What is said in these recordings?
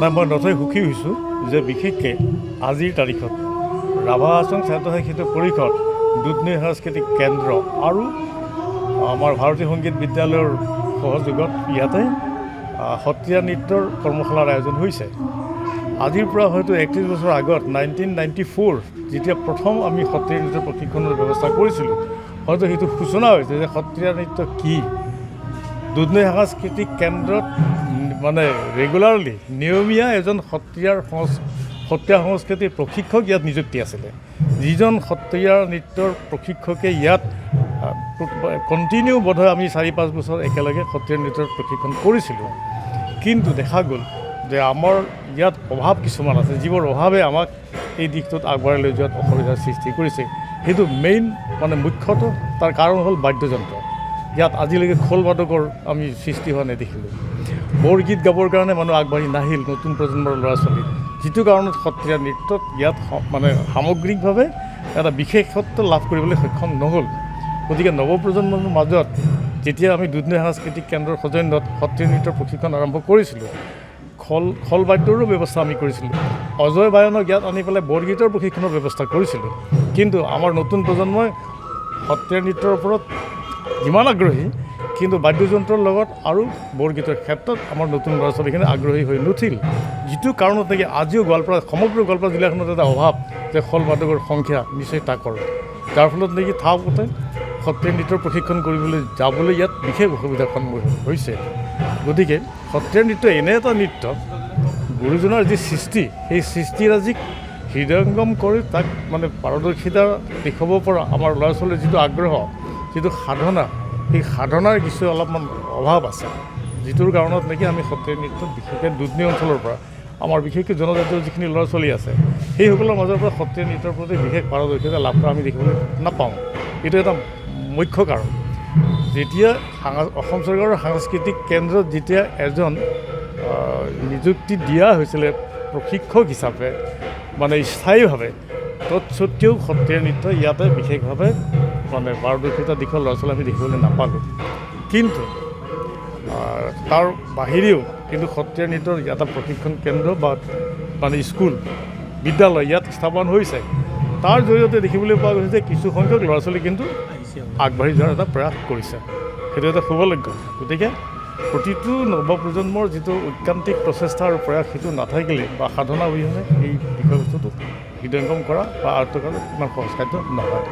নাই মই নথৈ সুখী হৈছোঁ যে বিশেষকৈ আজিৰ তাৰিখত ৰাভা হাছং ছাত্ৰ সাহিত্য পৰিষদ দুধনৈ সাংস্কৃতিক কেন্দ্ৰ আৰু আমাৰ ভাৰতীয় সংগীত বিদ্যালয়ৰ সহযোগত ইয়াতে সত্ৰীয়া নৃত্যৰ কৰ্মশালাৰ আয়োজন হৈছে। আজিৰ পৰা হয়তো 31 বছৰ আগত 1994 যেতিয়া প্ৰথম আমি সত্ৰীয়া নৃত্যৰ প্ৰশিক্ষণৰ ব্যৱস্থা কৰিছিলোঁ, হয়তো সেইটো সূচনা হৈছে যে সত্ৰীয়া নৃত্য কি। দুধনৈ সাংস্কৃতিক কেন্দ্ৰত মানে ৰেগুলাৰলি নিয়মীয়া এজন সত্ৰীয়া সংস্কৃতিৰ প্ৰশিক্ষক ইয়াত নিযুক্তি আছিলে। যিজন সত্ৰীয়া নৃত্যৰ প্ৰশিক্ষকে ইয়াত কণ্টিনিউ বোধহয় আমি 4-5 বছৰ একেলগে সত্ৰীয়া নৃত্যৰ প্ৰশিক্ষণ কৰিছিলোঁ। কিন্তু দেখা গ'ল যে আমাৰ ইয়াত অভাৱ কিছুমান আছে, যিবোৰ অভাৱে আমাক এই দিশটোত আগবঢ়াই লৈ যোৱাত অসুবিধাৰ সৃষ্টি কৰিছে। সেইটো মেইন মানে মুখ্যতঃ তাৰ কাৰণ হ'ল বাদ্যযন্ত্ৰ। ইয়াত আজিলৈকে খোল বাদকৰ আমি সৃষ্টি হোৱা নেদেখিলোঁ। বৰগীত গাবৰ কাৰণে মানুহ আগবাঢ়ি নাহিল নতুন প্ৰজন্মৰ ল'ৰা ছোৱালী, যিটো কাৰণত সত্ৰীয়া নৃত্যত ইয়াত মানে সামগ্ৰিকভাৱে এটা বিশেষত্ব লাভ কৰিবলৈ সক্ষম নহ'ল। গতিকে নৱপ্ৰজন্মৰ মাজত যেতিয়া আমি দুধনৈ সাংস্কৃতিক কেন্দ্ৰৰ সৌজন্যত সত্ৰীয়া নৃত্যৰ প্ৰশিক্ষণ আৰম্ভ কৰিছিলোঁ, খল বাদ্যৰো ব্যৱস্থা আমি কৰিছিলোঁ। অজয় বায়নক ইয়াত আনি পেলাই বৰগীতৰ প্ৰশিক্ষণৰ ব্যৱস্থা কৰিছিলোঁ। কিন্তু আমাৰ নতুন প্ৰজন্মই সত্ৰীয়া নৃত্যৰ ওপৰত যিমান আগ্ৰহী, কিন্তু বাদ্যযন্ত্ৰৰ লগত আৰু বৰগীতৰ ক্ষেত্ৰত আমাৰ নতুন ল'ৰা ছোৱালীখিনি আগ্ৰহী হৈ নুঠিল। যিটো কাৰণত নেকি আজিও সমগ্ৰ গোৱালপাৰা জিলাখনত এটা অভাৱ যে খল বাদকৰ সংখ্যা নিশ্চয় তাকৰ, যাৰ ফলত নেকি থাকোঁতে সত্ৰীয়া নৃত্যৰ প্ৰশিক্ষণ কৰিবলৈ যাবলৈ ইয়াত বিশেষ অসুবিধাৰ সন্মুখীন হৈছে। গতিকে সত্ৰীয়া নৃত্য এনে এটা নৃত্য, গুৰুজনাৰ যি সৃষ্টি, সেই সৃষ্টিৰাজিক হৃদয়ংগম কৰি তাক মানে পাৰদৰ্শিতা দেখুৱাব পৰা আমাৰ ল'ৰা ছোৱালীৰ যিটো আগ্ৰহ, যিটো সাধনা, সেই সাধনাৰ কিছু অলপমান অভাৱ আছে, যিটোৰ কাৰণত নেকি আমি সত্ৰীয়া নৃত্যত বিশেষকৈ দুধনৈ অঞ্চলৰ পৰা আমাৰ বিশেষকৈ জনজাতীয় যিখিনি ল'ৰা ছোৱালী আছে, সেইসকলৰ মাজৰ পৰা সত্ৰীয়া নৃত্যৰ প্ৰতি বিশেষ পাৰদৰ্শিতা লাভ কৰা আমি দেখিবলৈ নাপাওঁ। এইটো এটা মুখ্য কাৰণ। যেতিয়া অসম চৰকাৰৰ সাংস্কৃতিক কেন্দ্ৰত যেতিয়া এজন নিযুক্তি দিয়া হৈছিলে প্ৰশিক্ষক হিচাপে মানে স্থায়ীভাৱে, তৎসত্ত্বেও সত্ৰীয়া নৃত্য ইয়াতে বিশেষভাৱে মানে পাৰদৰ্শিতা দিশৰ ল'ৰা ছোৱালী আমি দেখিবলৈ নাপালোঁ। কিন্তু তাৰ বাহিৰেও কিন্তু সত্ৰীয়া নৃত্যৰ এটা প্ৰশিক্ষণ কেন্দ্ৰ বা মানে স্কুল বিদ্যালয় ইয়াত স্থাপন হৈছে। তাৰ জৰিয়তে দেখিবলৈ পোৱা গৈছে যে কিছু সংখ্যক ল'ৰা ছোৱালী কিন্তু আগবাঢ়ি যোৱাৰ এটা প্ৰয়াস কৰিছে। সেইটো এটা শুভলক্ষ্য। গতিকে প্ৰতিটো নৱপ্ৰজন্মৰ যিটো ঐকান্তিক প্ৰচেষ্টা আৰু প্ৰয়াস, সেইটো নাথাকিলে বা সাধনা অবিহনে এই বিষয়বস্তুটো হৃদয়ংগম কৰা বা আয়ত্ত কৰাটো ইমান সহজ কাৰ্য নহয়।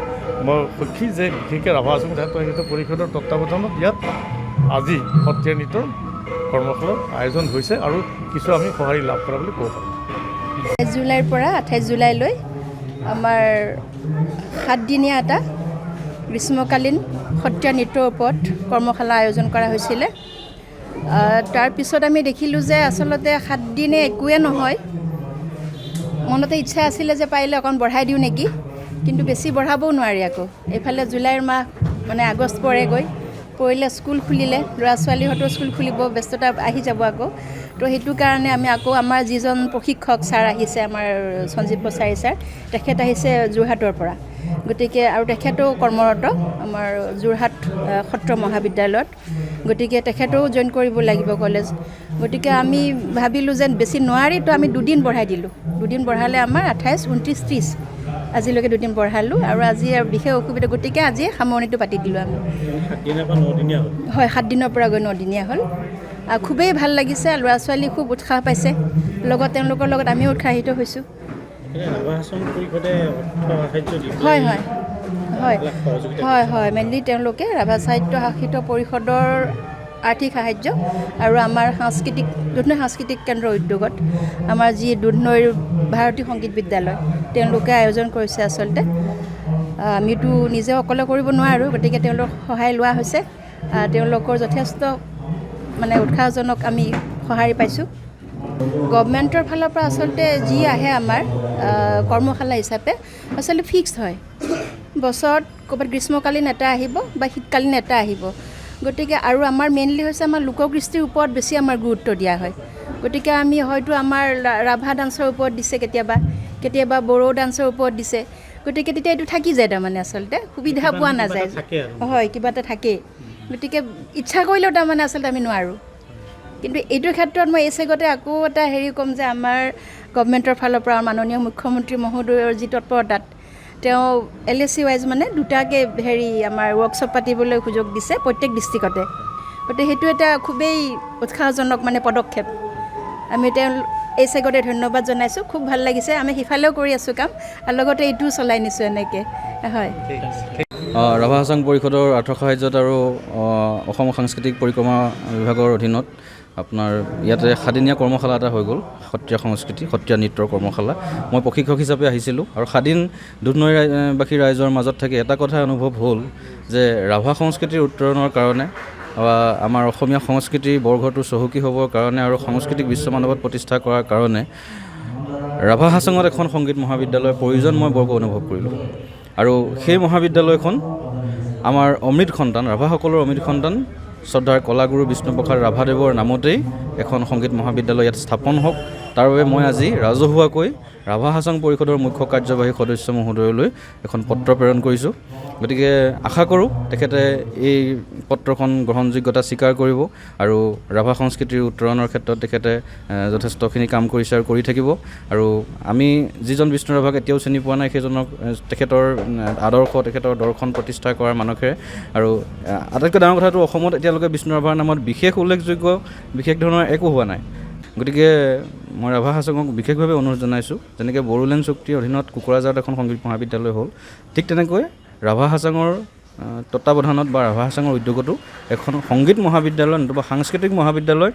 মই সুখী যে বিশেষকৈ ৰাভা হাছং ছাত্ৰ সাহিত্য পৰিষদৰ তত্ত্বাৱধানত ইয়াত আজি সত্ৰীয়া নৃত্যৰ কৰ্মশালাৰ আয়োজন হৈছে আৰু কিছু আমি সঁহাৰি লাভ কৰা বুলি ক'ব পাৰোঁ। ২২ জুলাইৰ পৰা ২৮ জুলাইলৈ আমাৰ 7 দিনীয়া এটা গ্ৰীষ্মকালীন সত্ৰীয়া নৃত্যৰ ওপৰত কৰ্মশালা আয়োজন কৰা হৈছিলে। তাৰপিছত আমি দেখিলোঁ যে আচলতে 7 দিনে একোৱে নহয়। মনতে ইচ্ছা আছিলে যে পাৰিলে অকণ বঢ়াই দিওঁ নেকি, কিন্তু বেছি বঢ়াবও নোৱাৰি। আকৌ এইফালে জুলাইৰ মাহ মানে আগষ্ট পৰিলে স্কুল খুলিলে, ল'ৰা ছোৱালীহঁতৰ স্কুল খুলিব, ব্যস্ততা আহি যাব আকৌ। তো সেইটো কাৰণে আমি আকৌ আমাৰ যিজন প্ৰশিক্ষক ছাৰ আহিছে, আমাৰ সঞ্জীৱ কছাৰী ছাৰ, তেখেত আহিছে যোৰহাটৰ পৰা। গতিকে আৰু তেখেতেও কৰ্মৰত আমাৰ যোৰহাট সত্ৰ মহাবিদ্যালয়ত। গতিকে তেখেতেও জইন কৰিব লাগিব কলেজ। গতিকে আমি ভাবিলোঁ যে বেছি নোৱাৰি, তো আমি 2 দিন বঢ়াই দিলোঁ। 2 দিন বঢ়ালে আমাৰ 28, 29, 30 আজিলৈকে 2 দিন বঢ়ালোঁ। আৰু আজি আৰু বিশেষ অসুবিধা, গতিকে আজি সামৰণিটো পাতি দিলোঁ আমি। 7 দিনৰ পৰা 9 দিনীয়া হ'ল। হয়, 7 দিনৰ পৰা গৈ 9 দিনীয়া হ'ল। খুবেই ভাল লাগিছে, ল'ৰা ছোৱালী খুব উৎসাহ পাইছে, লগত তেওঁলোকৰ লগত আমিও উৎসাহিত হৈছোঁ। ৰাভা হাছং পৰিষদে অৰ্থ সাহায্য দিয়ে। হয় হয় হয় হয় হয় মেইনলি তেওঁলোকে ৰাভা সাহিত্য সাহিত্য পৰিষদৰ আৰ্থিক সাহায্য আৰু আমাৰ দুধনৈ সাংস্কৃতিক কেন্দ্ৰৰ উদ্যোগত আমাৰ যি দুধনৈৰ ভাৰতীয় সংগীত বিদ্যালয়, তেওঁলোকে আয়োজন কৰিছে। আচলতে আমিতো নিজে অকলে কৰিব নোৱাৰোঁ, গতিকে তেওঁলোকৰ সহায় লোৱা হৈছে। তেওঁলোকৰ যথেষ্ট মানে উৎসাহজনক আমি সঁহাৰি পাইছোঁ। গভমেণ্টৰ ফালৰ পৰা আচলতে যি আহে আমাৰ কৰ্মশালা হিচাপে আচলতে ফিক্সড হয়। বছৰত ক'ৰবাত গ্ৰীষ্মকালীন এটা আহিব বা শীতকালীন এটা আহিব। গতিকে আৰু আমাৰ মেইনলি হৈছে আমাৰ লোককৃষ্টিৰ ওপৰত বেছি আমাৰ গুৰুত্ব দিয়া হয়। গতিকে আমি হয়তো আমাৰ ৰাভা ডান্সৰ ওপৰত দিছে, কেতিয়াবা বড়ো ডান্সৰ ওপৰত দিছে। গতিকে তেতিয়া এইটো থাকি যায়, তাৰমানে আচলতে সুবিধা পোৱা নাযায়। হয়, কিবা এটা থাকেই। গতিকে ইচ্ছা কৰিলেও তাৰমানে আচলতে আমি নোৱাৰোঁ। কিন্তু এইটো ক্ষেত্ৰত মই এই চেগতে আকৌ এটা হেৰি ক'ম যে আমাৰ গভমেণ্টৰ ফালৰ পৰা মাননীয় মুখ্যমন্ত্ৰী মহোদয়ৰ যি তৎপৰতাত তেওঁ LAC ৱাইজ মানে দুটাকৈ হেৰি আমাৰ ৱৰ্কশ্বপ পাতিবলৈ সুযোগ দিছে প্ৰত্যেক ডিষ্ট্ৰিক্টতে। গতিকে সেইটো এটা খুবেই উৎসাহজনক মানে পদক্ষেপ। আমি তেওঁ এই চেগতে ধন্যবাদ জনাইছোঁ। খুব ভাল লাগিছে। আমি সিফালেও কৰি আছোঁ কাম আৰু লগতে এইটোও চলাই নিছোঁ এনেকৈ। হয়, ৰাভা হাছাং পৰিষদৰ আৰ্থ সাহায্যত আৰু অসম সাংস্কৃতিক পৰিক্ৰমা বিভাগৰ অধীনত আপোনাৰ ইয়াতে 7 দিনীয়া কৰ্মশালা এটা হৈ গ'ল, সত্ৰীয়া সংস্কৃতি সত্ৰীয়া নৃত্যৰ কৰ্মশালা। মই প্ৰশিক্ষক হিচাপে আহিছিলোঁ আৰু 7 দিন দুধনৈবাসী ৰাইজৰ মাজত থাকি এটা কথা অনুভৱ হ'ল যে ৰাভা সংস্কৃতিৰ উত্তৰণৰ কাৰণে বা আমাৰ অসমীয়া সংস্কৃতিৰ বৰঘৰটো চহকী হ'বৰ কাৰণে আৰু সাংস্কৃতিক বিশ্বমানৱত প্ৰতিষ্ঠা কৰাৰ কাৰণে ৰাভা হাছাঙত এখন সংগীত মহাবিদ্যালয়ৰ প্ৰয়োজন মই বৰকৈ অনুভৱ কৰিলোঁ। আৰু সেই মহাবিদ্যালয়খন আমাৰ অমৃত সন্তান, ৰাভাসকলৰ অমৃত সন্তান শ্ৰদ্ধাৰ কলাগুৰু বিষ্ণুপ্ৰসাদ ৰাভাদেৱৰ নামতেই এখন সংগীত মহাবিদ্যালয় ইয়াত স্থাপন হওক, তাৰ বাবে মই আজি ৰাজহুৱাকৈ ৰাভা হাছাং পৰিষদৰ মুখ্য কাৰ্যবাহী সদস্য মহোদয়লৈ এখন পত্ৰ প্ৰেৰণ কৰিছোঁ। গতিকে আশা কৰোঁ তেখেতে এই পত্ৰখন গ্ৰহণযোগ্যতা স্বীকাৰ কৰিব আৰু ৰাভা সংস্কৃতিৰ উত্তৰণৰ ক্ষেত্ৰত তেখেতে যথেষ্টখিনি কাম কৰিছে আৰু কৰি থাকিব। আৰু আমি যিজন বিষ্ণু ৰাভাক এতিয়াও চিনি পোৱা নাই সেইজনক তেখেতৰ আদৰ্শ তেখেতৰ দৰ্শন প্ৰতিষ্ঠা কৰাৰ মানসেৰে আৰু আটাইতকৈ ডাঙৰ কথাটো অসমত এতিয়ালৈকে বিষ্ণু ৰাভাৰ নামত বিশেষ উল্লেখযোগ্য বিশেষ ধৰণৰ একো হোৱা নাই। গতিকে মই ৰাভা হাছাঙক বিশেষভাৱে অনুৰোধ জনাইছোঁ, যেনেকৈ বড়োলেণ্ড চুক্তিৰ অধীনত কোকৰাঝাৰত এখন সংগীত মহাবিদ্যালয় হ'ল, ঠিক তেনেকৈ ৰাভা হাছাঙৰ তত্বাৱধানত বা ৰাভা হাছাঙৰ উদ্যোগতো এখন সংগীত মহাবিদ্যালয় নতুবা সাংস্কৃতিক মহাবিদ্যালয়,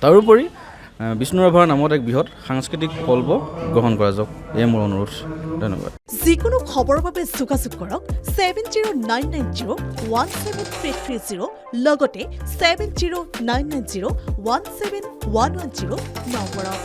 তাৰোপৰি বিষ্ণু ৰাভাৰ নামত এক বৃহৎ সাংস্কৃতিক প্ৰকল্প গ্ৰহণ কৰা যাওক, এয়ে মোৰ অনুৰোধ। ধন্যবাদ। যিকোনো খবৰৰ বাবে যোগাযোগ কৰক 7099017330 লগতে 7099017110 নম্বৰত।